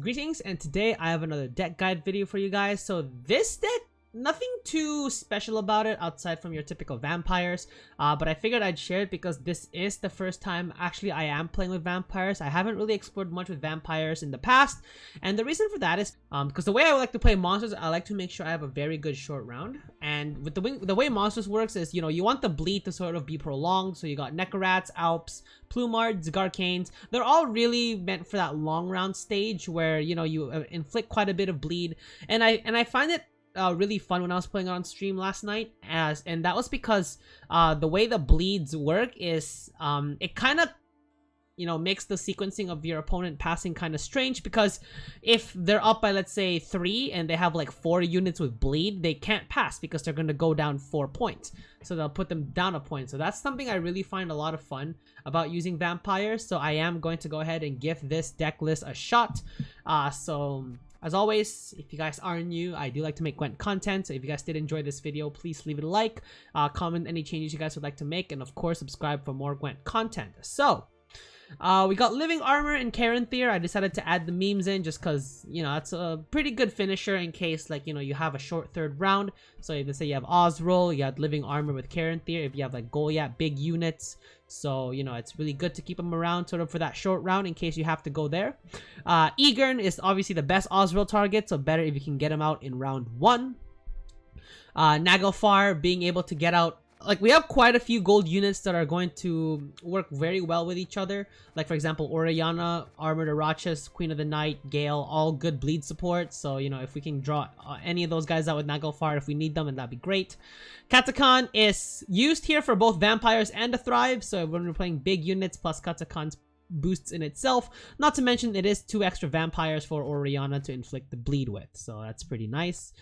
Greetings, and today I have another deck guide video for you guys. So this deck, nothing too special about it outside from your typical vampires, but I figured I'd share it because this is the first time actually I am playing with vampires. I haven't really explored much with vampires in the past, and the reason for that is because the way I like to play monsters, I like to make sure I have a very good short round. And with the way monsters works is, you want the bleed to sort of be prolonged. So you got Necrorats, Alps, Plumards, Garcanes. They're all really meant for that long round stage where you inflict quite a bit of bleed, and I find it really fun when I was playing on stream last night, and that was because the way the bleeds work is it kind of makes the sequencing of your opponent passing kind of strange, because if they're up by, let's say, 3 and they have like 4 units with bleed, they can't pass because they're going to go down 4 points, so they'll put them down a point. So that's something I really find a lot of fun about using vampires. So I am going to go ahead and give this deck list a shot. So as always, if you guys are new, I do like to make Gwent content, so if you guys did enjoy this video, please leave it a like, comment any changes you guys would like to make, and of course subscribe for more Gwent content. So we got Living Armor and Caranthir. I decided to add the memes in just because, that's a pretty good finisher in case, like, you have a short third round. So let's say you have Osrol, you have Living Armor with Caranthir, if you have like Goliath, big units. So, it's really good to keep them around sort of for that short round in case you have to go there. Egern is obviously the best Osrol target, so better if you can get him out in round 1. Naglfar being able to get out, like, we have quite a few gold units that are going to work very well with each other. Like, for example, Oriana, Armored Arachas, Queen of the Night, Gale, all good bleed support. So, if we can draw any of those guys out with Naglfar if we need them, then that'd be great. Katakan is used here for both vampires and a thrive. So when we're playing big units, plus Katakan's boosts in itself. Not to mention, it is 2 extra vampires for Oriana to inflict the bleed with. So that's pretty nice.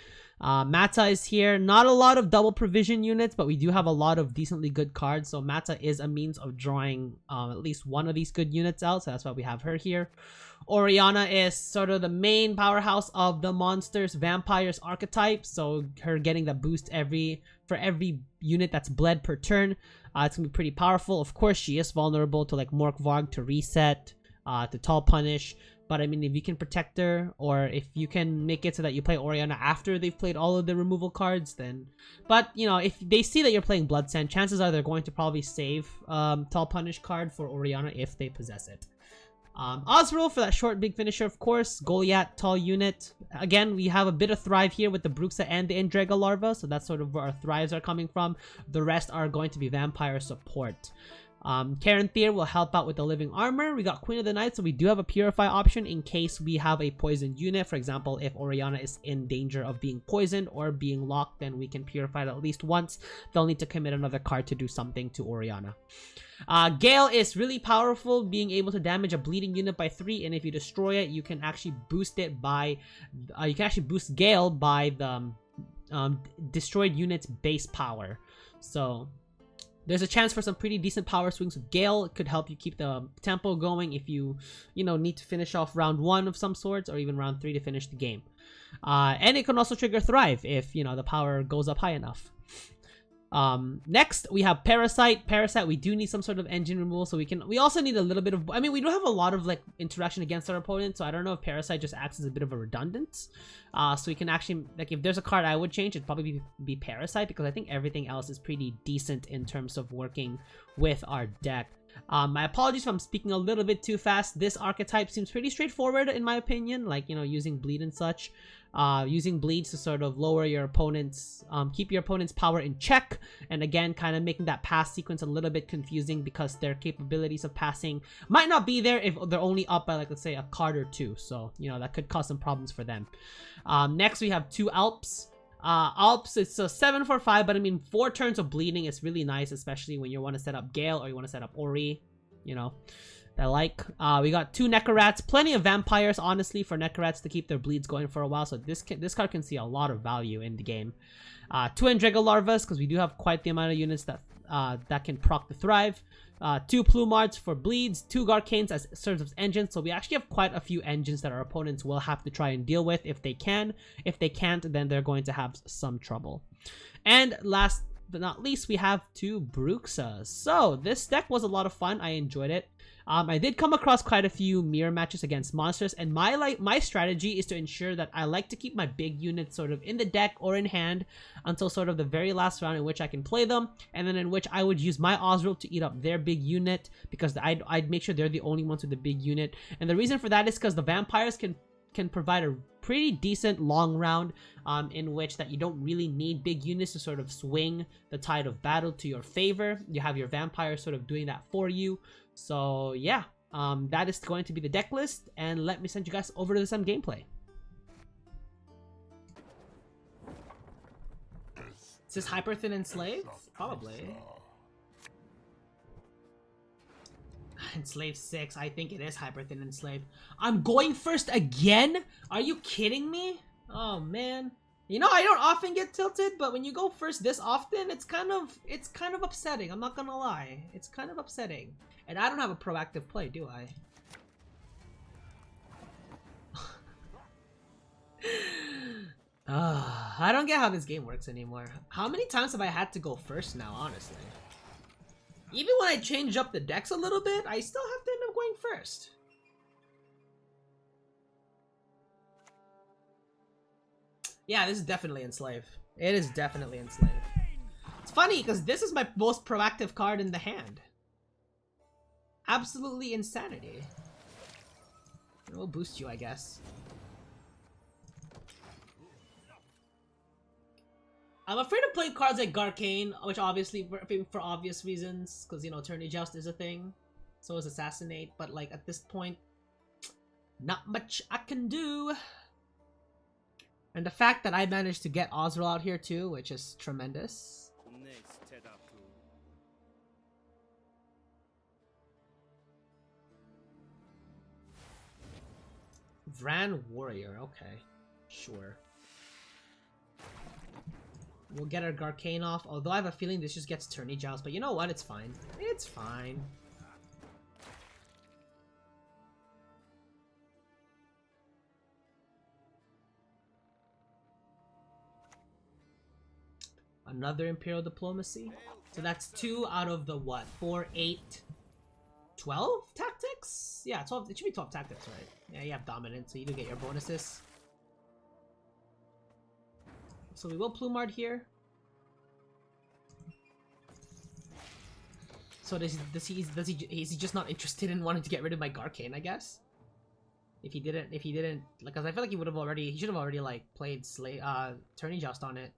Mata is here. Not a lot of double provision units, but we do have a lot of decently good cards. So Mata is a means of drawing at least one of these good units out. So that's why we have her here. Oriana is sort of the main powerhouse of the monsters vampires archetype. So her getting the boost for every unit that's bled per turn. It's gonna be pretty powerful. Of course, she is vulnerable to like Morkvarg, to reset, to Tall Punish. But I mean, if you can protect her, or if you can make it so that you play Oriana after they've played all of the removal cards, then... But, if they see that you're playing Blood Sand, chances are they're going to probably save Tall Punish card for Oriana if they possess it. Osrol for that short big finisher, of course. Goliath, tall unit. Again, we have a bit of thrive here with the Bruxa and the Endrega larva, so that's sort of where our thrives are coming from. The rest are going to be vampire support. Caranthir will help out with the Living Armor. We got Queen of the Night, so we do have a Purify option in case we have a poisoned unit. For example, if Oriana is in danger of being poisoned or being locked, then we can Purify it at least once. They'll need to commit another card to do something to Oriana. Gale is really powerful, being able to damage a bleeding unit by 3, and if you destroy it, you can actually boost it by... you can actually boost Gale by the destroyed unit's base power. So there's a chance for some pretty decent power swings with Gale. It could help you keep the tempo going if you, need to finish off round 1 of some sorts, or even round 3 to finish the game. And it can also trigger Thrive if, the power goes up high enough. Next we have Parasite. We do need some sort of engine removal, so we also need a little bit of, I mean, we do have a lot of like interaction against our opponent, so I don't know if Parasite just acts as a bit of a redundant. So we can actually, like, if there's a card I would change, it'd probably be Parasite, because I think everything else is pretty decent in terms of working with our deck. My apologies if I'm speaking a little bit too fast. This archetype seems pretty straightforward in my opinion, like, using bleed and such. Using bleeds to sort of lower your opponent's, keep your opponent's power in check, and again, kind of making that pass sequence a little bit confusing because their capabilities of passing might not be there if they're only up by, like, let's say a card or 2. So, that could cause some problems for them. Next, we have 2 Alps. Alps, it's a 7 for 5, but I mean, 4 turns of bleeding is really nice, especially when you want to set up Gale or you want to set up Ori, we got 2 Necrorats, plenty of vampires, honestly, for Necrorats to keep their bleeds going for a while, so this card can see a lot of value in the game. 2 Endrega larvas, because we do have quite the amount of units that can proc the Thrive. 2 Plumards for bleeds, 2 Garcanes as serves as engines, so we actually have quite a few engines that our opponents will have to try and deal with if they can. If they can't, then they're going to have some trouble. And last but not least, we have 2 Bruxas. So this deck was a lot of fun. I enjoyed it. I did come across quite a few mirror matches against monsters, and my strategy is to ensure that I like to keep my big units sort of in the deck or in hand until sort of the very last round in which I can play them, and then in which I would use my Osriel to eat up their big unit, because I'd make sure they're the only ones with the big unit. And the reason for that is because the vampires can provide a pretty decent long round in which that you don't really need big units to sort of swing the tide of battle to your favor. You have your vampires sort of doing that for you. So yeah, that is going to be the deck list, and let me send you guys over to some gameplay. Is this Hyper Thin Enslaved? Probably. Enslaved 6, I think it is Hyper Thin Enslaved. I'm going first again? Are you kidding me? Oh man. You know, I don't often get tilted, but when you go first this often, it's kind of upsetting. I'm not gonna lie. It's kind of upsetting. And I don't have a proactive play, do I? I don't get how this game works anymore. How many times have I had to go first now, honestly? Even when I change up the decks a little bit, I still have to end up going first. Yeah, this is definitely Enslave. It is definitely Enslave. It's funny, because this is my most proactive card in the hand. Absolutely insanity. We'll boost you, I guess. I'm afraid of playing cards like Garcane, which obviously, for obvious reasons, because, you know, Tourney Joust is a thing. So is Assassinate, but, like, at this point, not much I can do. And the fact that I managed to get Osriel out here too, which is tremendous. Vran Warrior, okay. Sure. We'll get our Garcane off, although I have a feeling this just gets Tourney Joust, but you know what? It's fine. It's fine. Another Imperial Diplomacy. So that's 2 out of the what? 4, 8, 12 tactics? Yeah, 12. It should be 12 tactics, right? Yeah, you have Dominant, so you do get your bonuses. So we will Plumard here. So is he just not interested in wanting to get rid of my Garcane, I guess? If he didn't, like, cause I feel like he should have already like played Tourney Joust on it.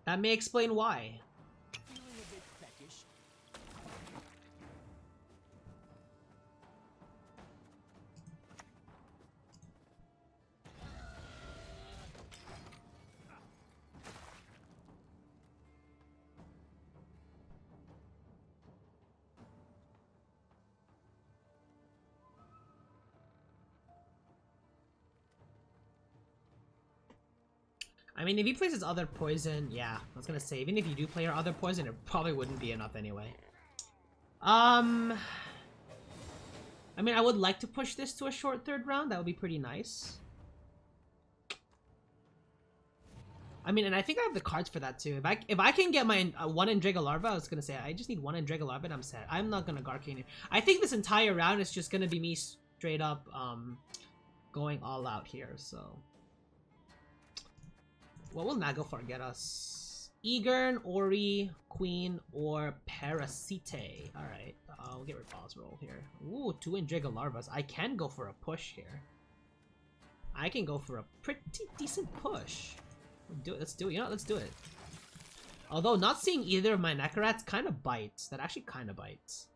That may explain why. I mean, if he plays his other poison, yeah, I was gonna say, even if you do play your other poison, it probably wouldn't be enough anyway. I mean, I would like to push this to a short 3rd round. That would be pretty nice. I mean, and I think I have the cards for that too. If I can get my 1 Endrega Larva, I was gonna say, I just need 1 Endrega Larva and I'm set. I'm not gonna Garcane it. I think this entire round is just gonna be me straight up going all out here, so... What will Naglfar get us? Egern, Ori, Queen, or Parasite. Alright, we'll get rid of Osriel here. Ooh, 2 Endrega Larvas. I can go for a push here. I can go for a pretty decent push. Let's do it. You know what? Let's do it. Although, not seeing either of my Nekarats kind of bites. That actually kind of bites.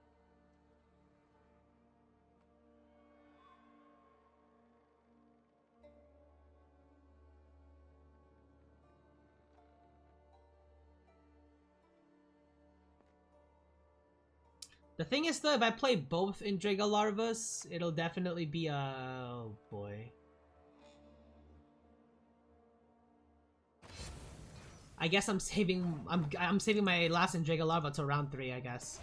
The thing is though, if I play both Endrega Larvas, it'll definitely be a... Oh boy. I guess I'm saving my last Endrega Larva till round 3, I guess.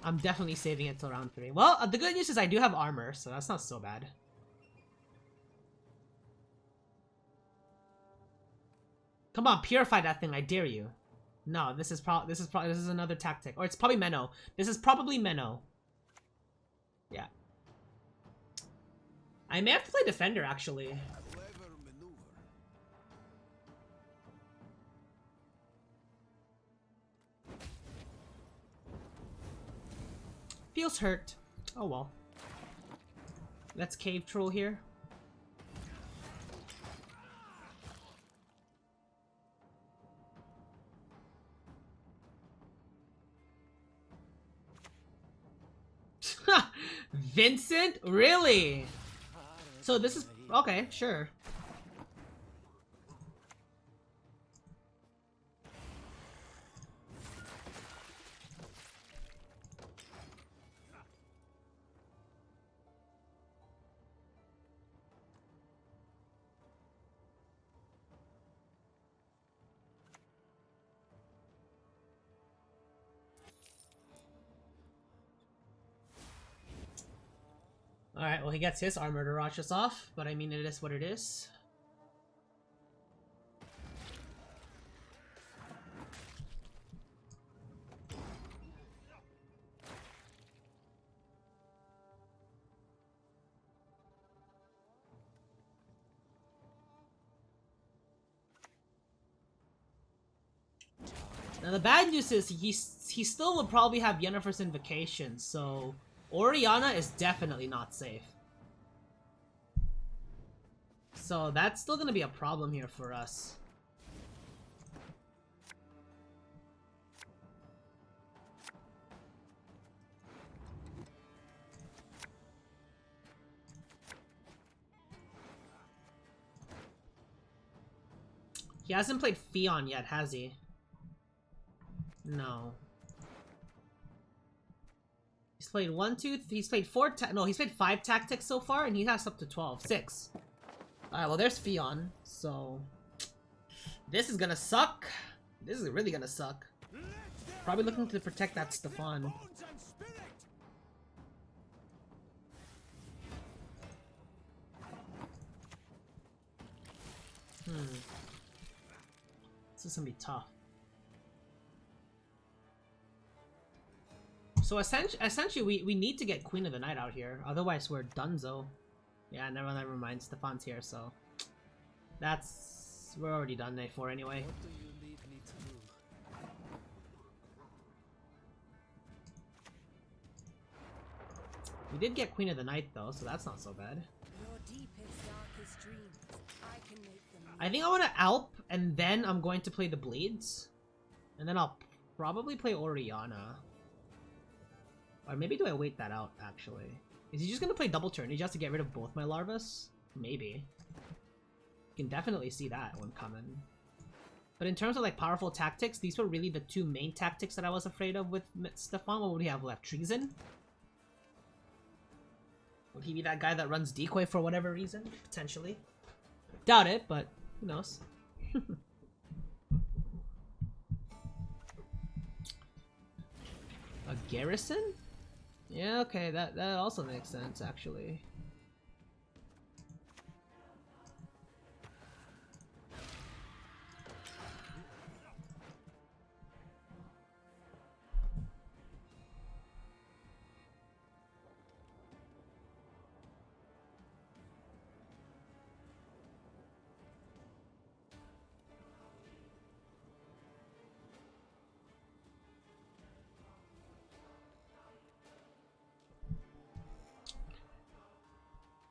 I'm definitely saving it till round 3. Well, the good news is I do have armor, so that's not so bad. Come on, purify that thing, I dare you. No, this is another tactic. Or it's probably Menno. This is probably Menno. Yeah. I may have to play defender, actually. Feels hurt. Oh well. Let's cave troll here. Vincent? Really? So this is... Okay, sure. Alright, well he gets his armor to rush us off, but I mean it is what it is. Now the bad news is he still will probably have Yennefer's Invocation, so Orianna is definitely not safe. So that's still gonna be a problem here for us. He hasn't played Fion yet, has he? No. He's played 1, 2, he's played 4, no, he's played 5 tactics so far, and he has up to 12. 6. Alright, well there's Fion, so... This is gonna suck. This is really gonna suck. Probably looking to protect that Stefan. This is gonna be tough. So essentially we need to get Queen of the Night out here, otherwise we're donezo. Yeah, never mind. Stefan's here, so we're already done day 4 anyway. What do you need me to do? We did get Queen of the Night though, so that's not so bad. Your deepest, darkest dreams, I can make them. I think I want to Alp, and then I'm going to play the Bleeds, and then I'll probably play Orianna. Or maybe do I wait that out, actually? Is he just gonna play double turn? He just has to get rid of both my Larvas? Maybe. You can definitely see that one coming. But in terms of like powerful tactics, these were really the 2 main tactics that I was afraid of with Stefan. What would we have left? Treason? Would he be that guy that runs decoy for whatever reason? Potentially. Doubt it, but who knows? A garrison? Yeah, okay, that also makes sense, actually.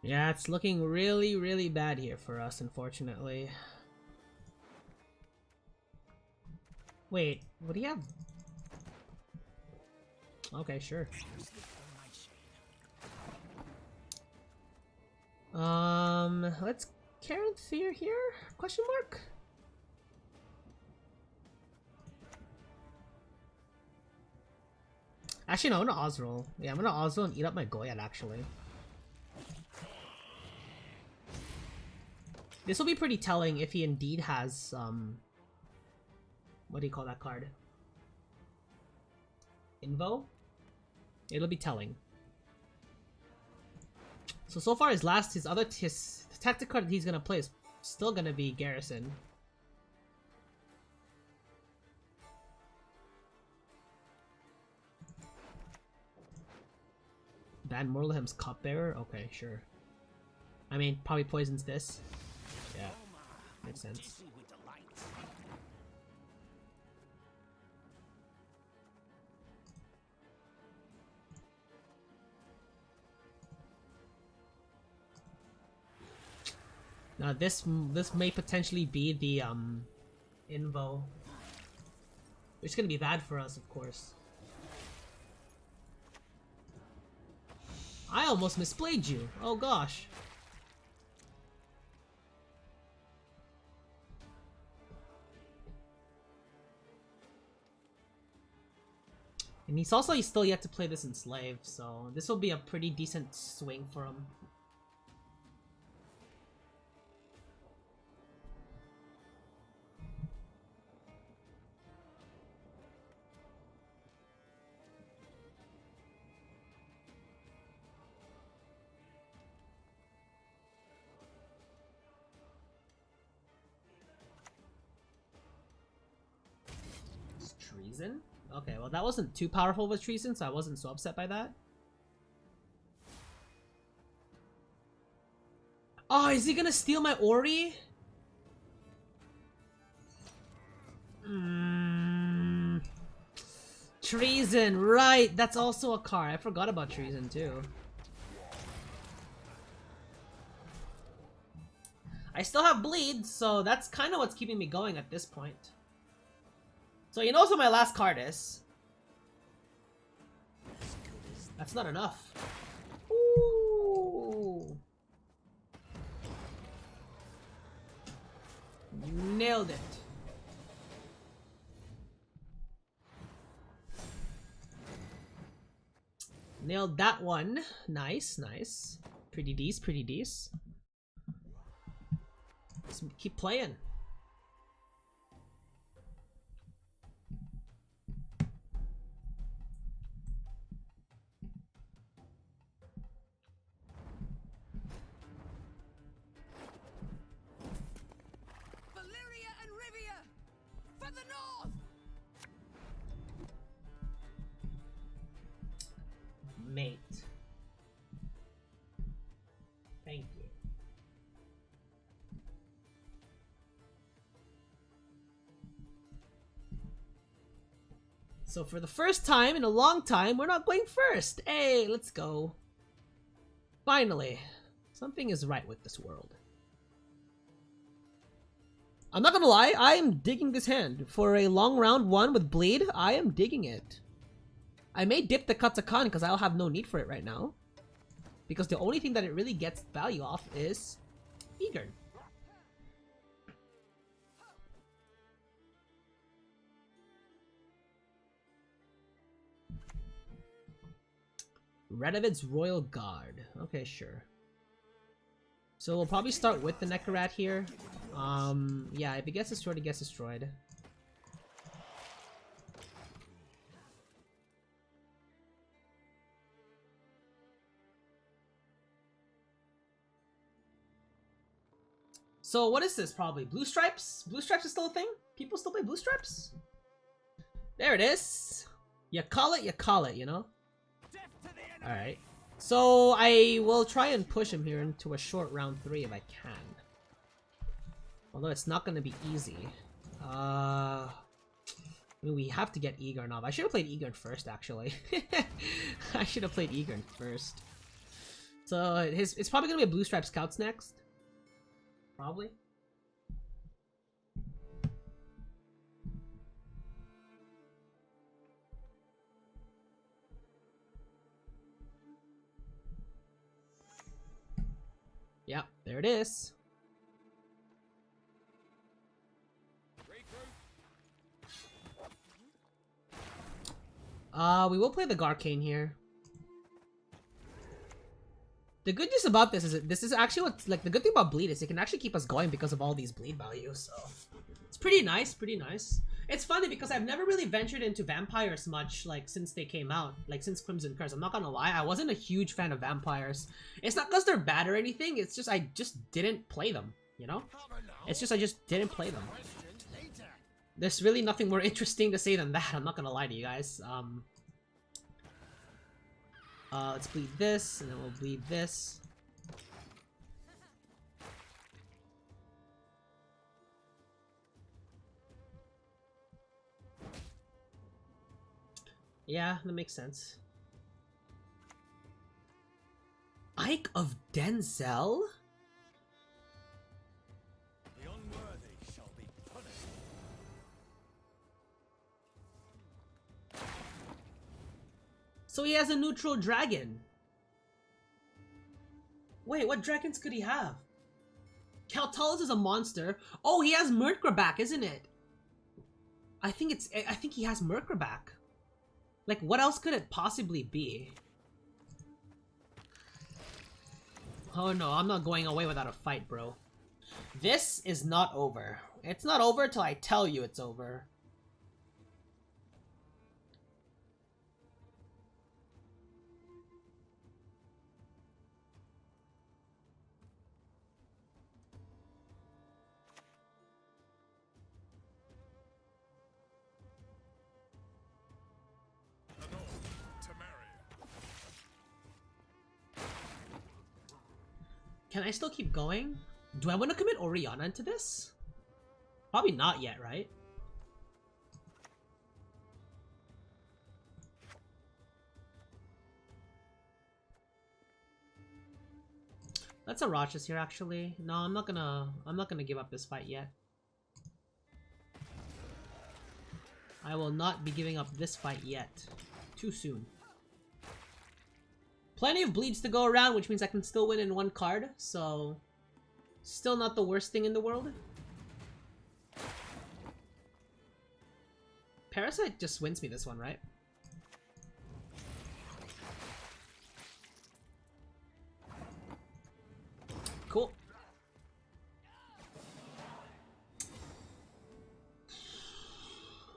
Yeah, it's looking really, really bad here for us, unfortunately. Wait, what do you have? Okay, sure. Let's Karen Fear here? Question mark? Actually, no, I'm gonna Ozroll. Yeah, I'm gonna Ozroll and eat up my Goyat, actually. This will be pretty telling if he indeed has, what do you call that card? Invo? It'll be telling. So far his tactic card that he's gonna play is still gonna be Garrison. Ban Morlham's Cupbearer? Okay, sure. I mean, probably poisons this. Yeah, makes sense. Now this may potentially be the invo, which is gonna be bad for us, of course. I almost misplayed you. Oh gosh. And he's still yet to play this Enslave, so this will be a pretty decent swing for him. Treason? Okay, well that wasn't too powerful with treason, so I wasn't so upset by that. Oh, is he gonna steal my Ori? Treason, right, that's also a card. I forgot about treason too. I still have bleed, so that's kind of what's keeping me going at this point. So you know what my last card is? That's not enough. Ooh. Nailed it. Nailed that one. Nice, nice. Pretty decent, pretty decent. Let's keep playing. Mate. Thank you. So for the first time in a long time, we're not going first. Hey, let's go. Finally. Something is right with this world. I'm not gonna lie, I am digging this hand. For a long round one with bleed, I am digging it. I may dip the Katakan because I'll have no need for it right now. Because the only thing that it really gets value off is Eager. Radovid's Royal Guard. Okay, sure. So we'll probably start with the Necrorat here. Yeah, if it gets destroyed, it gets destroyed. So what is this probably? Blue Stripes? Blue Stripes is still a thing? People still play Blue Stripes? There it is. You call it, you know? Alright. So I will try and push him here into a short round 3 if I can. Although it's not going to be easy. I mean, we have to get Egarnov. I should have played Egern first, actually. I should have played Egern first. So it's probably going to be a Blue Stripe Scouts next. Probably. Yep, there it is. We will play the Garcane here. The good news about this is that this is actually what's like the good thing about bleed is it can actually keep us going because of all these bleed values. So it's pretty nice, pretty nice. It's funny because I've never really ventured into vampires much, like, since they came out. Like, since Crimson Curse. I'm not gonna lie, I wasn't a huge fan of vampires. It's not because they're bad or anything, it's just I just didn't play them, you know? It's just I just didn't play them. There's really nothing more interesting to say than that, I'm not gonna lie to you guys. Let's bleed this, and then we'll bleed this. Yeah, that makes sense. Ike of Denzel? The unworthy shall be punished. So he has a neutral dragon. Wait, what dragons could he have? Kaltalis is a monster. Oh, he has Murkraback, isn't it? I think he has Murkraback. Like, what else could it possibly be? Oh no, I'm not going away without a fight, bro. This is not over. It's not over till I tell you it's over. Can I still keep going? Do I want to commit Oriana into this? Probably not yet, right? Let's Arachis here actually. No, I'm not gonna give up this fight yet. I will not be giving up this fight yet. Too soon. Plenty of bleeds to go around, which means I can still win in one card, so... Still not the worst thing in the world. Parasite just wins me this one, right? Cool.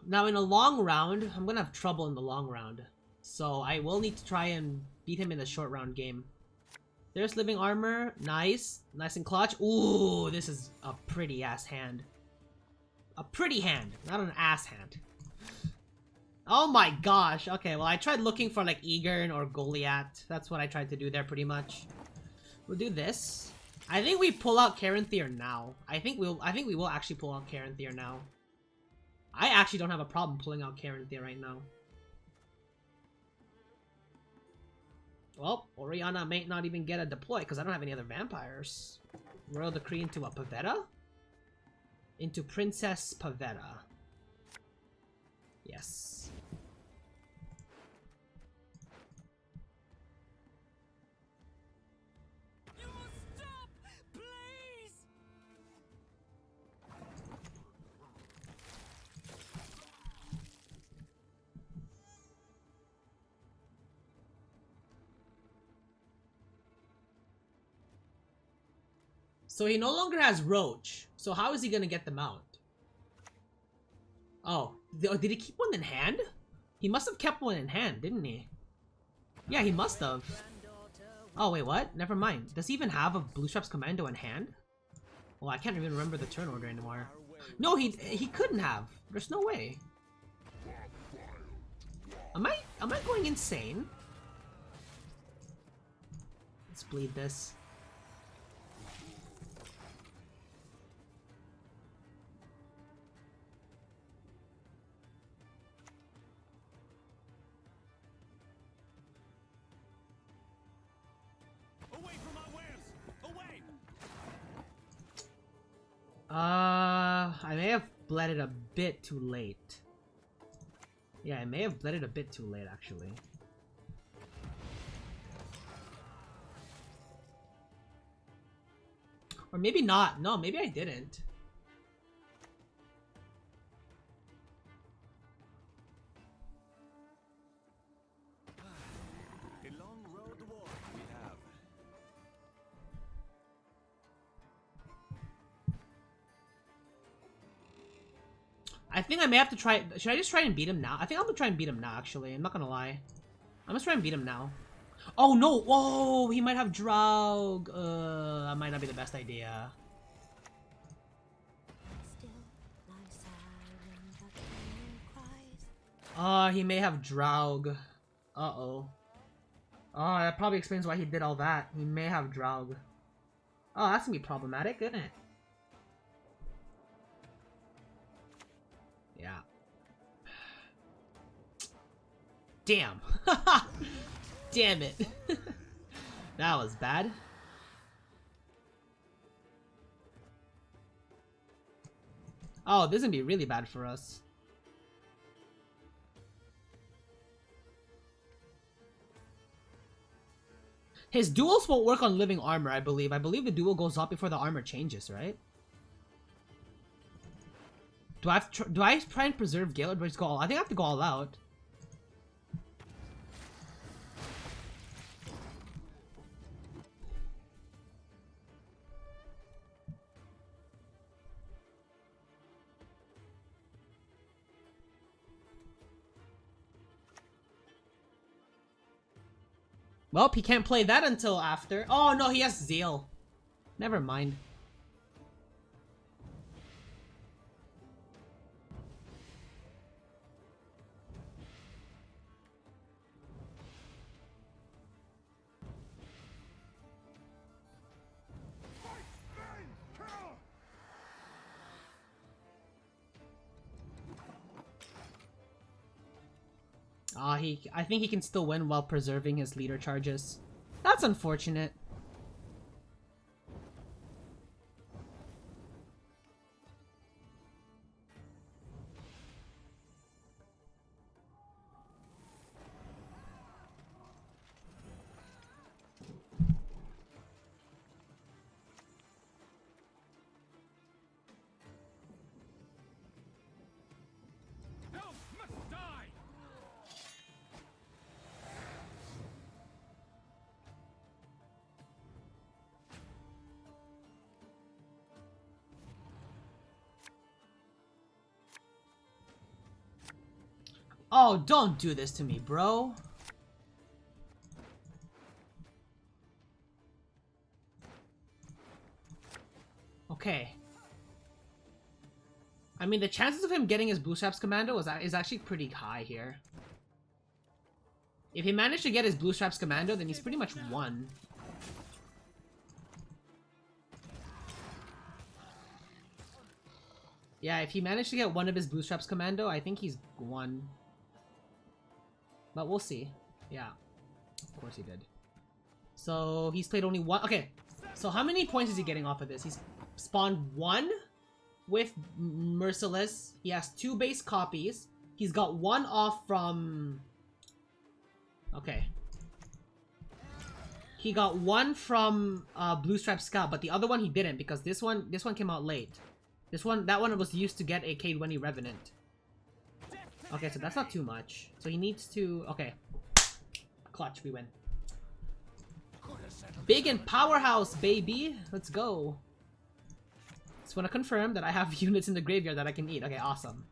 Now in a long round, I'm gonna have trouble in the long round. So I will need to try and beat him in the short round game. There's living armor. Nice. Nice and clutch. Ooh, this is a pretty ass hand. A pretty hand, not an ass hand. Oh my gosh. Okay, well I tried looking for like Eagern or Goliath. That's what I tried to do there pretty much. We'll do this. I think we pull out Caranthir now. I think we will actually pull out Caranthir now. I actually don't have a problem pulling out Caranthir right now. Well, Oriana may not even get a deploy because I don't have any other vampires. Royal Decree into a Pavetta? Into Princess Pavetta. Yes. You must stop! Please! So he no longer has Roach. So how is he gonna get them out? Oh, did he keep one in hand? He must have kept one in hand, didn't he? Yeah, he must have. Oh, wait, what? Never mind. Does he even have a Blue Stripes Commando in hand? Well, I can't even remember the turn order anymore. No, he couldn't have. There's no way. Am I going insane? Let's bleed this. Away from our wares! Away! I may have bled it a bit too late. Yeah, I may have bled it a bit too late, actually. Or maybe not. No, maybe I didn't. A long road to walk we have. I think I may have to try. Should I just try and beat him now? I think I'm gonna try and beat him now, actually. I'm not gonna lie. I'm gonna try and beat him now. Oh no! Whoa! He might have Draug. That might not be the best idea. Still lie silent, the cries. He may have Draug. Uh-oh. Oh, that probably explains why he did all that. He may have Draug. Oh, that's gonna be problematic, isn't it? Yeah. Damn. Damn it. That was bad. Oh, this is gonna be really bad for us. His duels won't work on living armor, I believe. I believe the duel goes up before the armor changes, right? Do I try and preserve Gale, or do I just go all? I think I have to go all out. Well, he can't play that until after. Oh no, he has Zeal. Never mind. I think he can still win while preserving his leader charges. That's unfortunate. Elves must die! Oh, don't do this to me, bro. Okay. I mean, the chances of him getting his Blue Straps Commando is actually pretty high here. If he managed to get his Blue Straps Commando, then he's pretty much won. Yeah, if he managed to get one of his Blue Straps Commando, I think he's won. But we'll see. Yeah. Of course he did. So, he's played only one. Okay. So, how many points is he getting off of this? He's spawned one with Merciless. He has 2 base copies. He's got 1 off from... Okay. He got 1 from Blue Strap Scout, but the other one he didn't because this one came out late. That one was used to get a K20 Revenant. Okay, so that's not too much. So he needs to... Okay. Clutch, we win. Big and powerhouse, baby! Let's go. Just want to confirm that I have units in the graveyard that I can eat. Okay, awesome.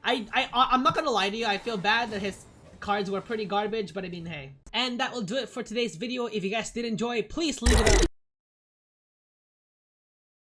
I'm not gonna lie to you, I feel bad that his cards were pretty garbage, but I mean, hey. And that will do it for today's video. If you guys did enjoy, please leave it a